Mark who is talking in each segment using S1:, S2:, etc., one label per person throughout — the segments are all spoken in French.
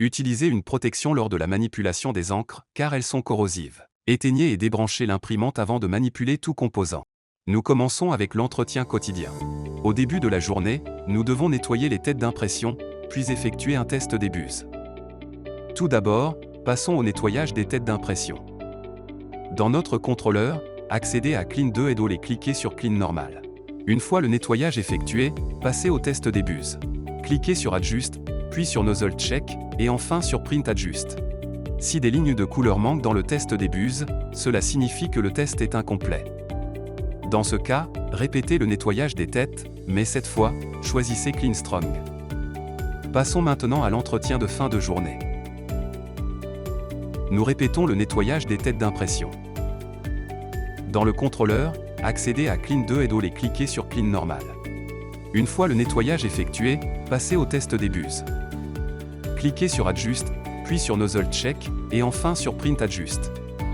S1: Utilisez une protection lors de la manipulation des encres, car elles sont corrosives. Éteignez et débranchez l'imprimante avant de manipuler tout composant. Nous commençons avec l'entretien quotidien. Au début de la journée, nous devons nettoyer les têtes d'impression, puis effectuer un test des buses. Tout d'abord, passons au nettoyage des têtes d'impression. Dans notre contrôleur, accédez à Clean 2 et cliquez sur Clean Normal. Une fois le nettoyage effectué, passez au test des buses. Cliquez sur Adjust, puis sur Nozzle Check, et enfin sur Print Adjust. Si des lignes de couleur manquent dans le test des buses, cela signifie que le test est incomplet. Dans ce cas, répétez le nettoyage des têtes, mais cette fois, choisissez Clean Strong. Passons maintenant à l'entretien de fin de journée. Nous répétons le nettoyage des têtes d'impression. Dans le contrôleur, accédez à Clean 2 et cliquez sur Clean Normal. Une fois le nettoyage effectué, passez au test des buses. Cliquez sur Adjust, puis sur Nozzle Check, et enfin sur Print Adjust.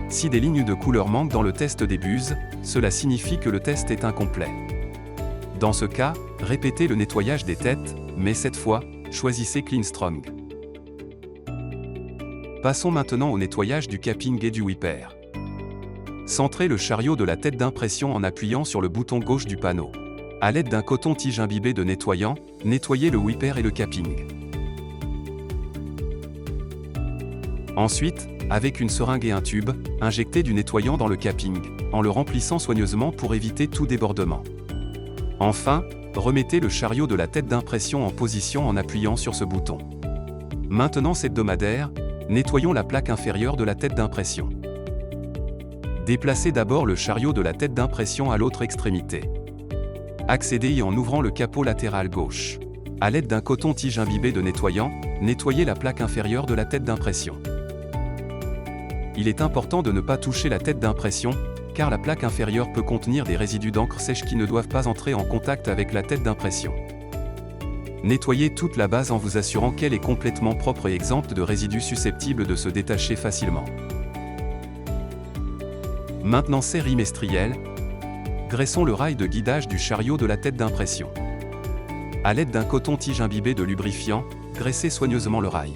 S1: Si des lignes de couleur manquent dans le test des buses, cela signifie que le test est incomplet. Dans ce cas, répétez le nettoyage des têtes, mais cette fois, choisissez Clean Strong. Passons maintenant au nettoyage du capping et du wiper. Centrez le chariot de la tête d'impression en appuyant sur le bouton gauche du panneau. À l'aide d'un coton-tige imbibé de nettoyant, nettoyez le wiper et le capping. Ensuite, avec une seringue et un tube, injectez du nettoyant dans le capping, en le remplissant soigneusement pour éviter tout débordement. Enfin, remettez le chariot de la tête d'impression en position en appuyant sur ce bouton. Maintenance hebdomadaire, nettoyons la plaque inférieure de la tête d'impression. Déplacez d'abord le chariot de la tête d'impression à l'autre extrémité. Accédez-y en ouvrant le capot latéral gauche. À l'aide d'un coton-tige imbibé de nettoyant, nettoyez la plaque inférieure de la tête d'impression. Il est important de ne pas toucher la tête d'impression, car la plaque inférieure peut contenir des résidus d'encre sèche qui ne doivent pas entrer en contact avec la tête d'impression. Nettoyez toute la base en vous assurant qu'elle est complètement propre et exempte de résidus susceptibles de se détacher facilement. Maintenant série mestrielle, graissons le rail de guidage du chariot de la tête d'impression. À l'aide d'un coton-tige imbibé de lubrifiant, graissez soigneusement le rail.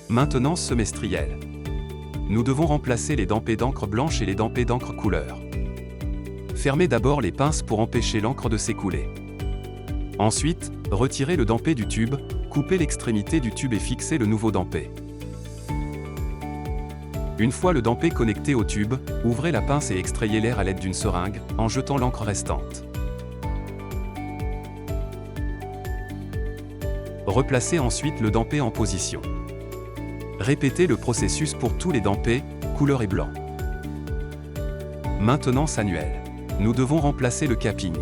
S1: Maintenance semestrielle. Nous devons remplacer les dampés d'encre blanche et les dampés d'encre couleur. Fermez d'abord les pinces pour empêcher l'encre de s'écouler. Ensuite, retirez le dampé du tube, coupez l'extrémité du tube et fixez le nouveau dampé. Une fois le dampé connecté au tube, ouvrez la pince et extrayez l'air à l'aide d'une seringue, en jetant l'encre restante. Replacez ensuite le dampé en position. Répétez le processus pour tous les dampés, couleur et blanc. Maintenance annuelle. Nous devons remplacer le capping.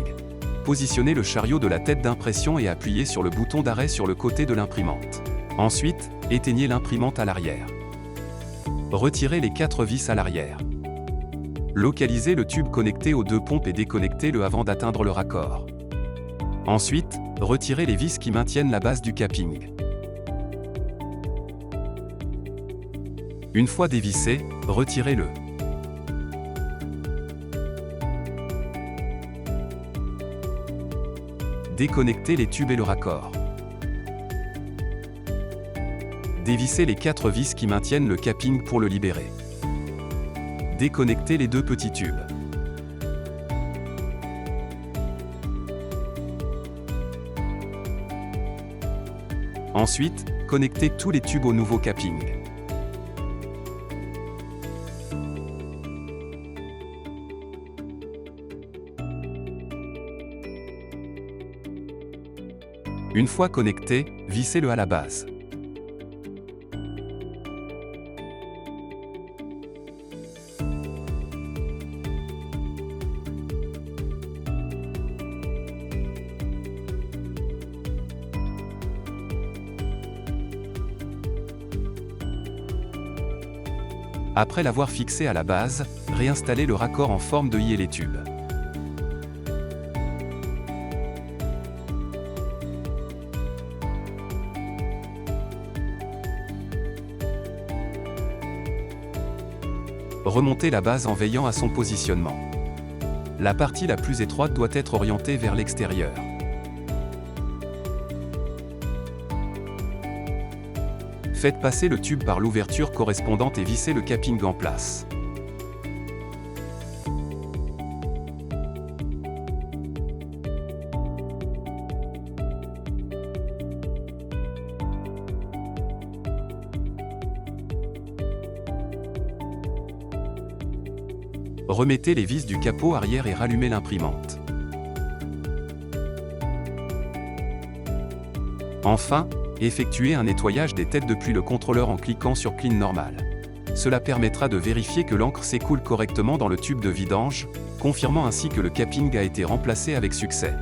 S1: Positionnez le chariot de la tête d'impression et appuyez sur le bouton d'arrêt sur le côté de l'imprimante. Ensuite, éteignez l'imprimante à l'arrière. Retirez les 4 vis à l'arrière. Localisez le tube connecté aux 2 pompes et déconnectez-le avant d'atteindre le raccord. Ensuite, retirez les vis qui maintiennent la base du capping. Une fois dévissé, retirez-le. Déconnectez les tubes et le raccord. Dévissez les 4 vis qui maintiennent le capping pour le libérer. Déconnectez les 2 petits tubes. Ensuite, connectez tous les tubes au nouveau capping. Une fois connecté, vissez-le à la base. Après l'avoir fixé à la base, réinstallez le raccord en forme de I et les tubes. Remontez la base en veillant à son positionnement. La partie la plus étroite doit être orientée vers l'extérieur. Faites passer le tube par l'ouverture correspondante et vissez le capping en place. Remettez les vis du capot arrière et rallumez l'imprimante. Enfin, effectuez un nettoyage des têtes depuis le contrôleur en cliquant sur Clean Normal. Cela permettra de vérifier que l'encre s'écoule correctement dans le tube de vidange, confirmant ainsi que le capping a été remplacé avec succès.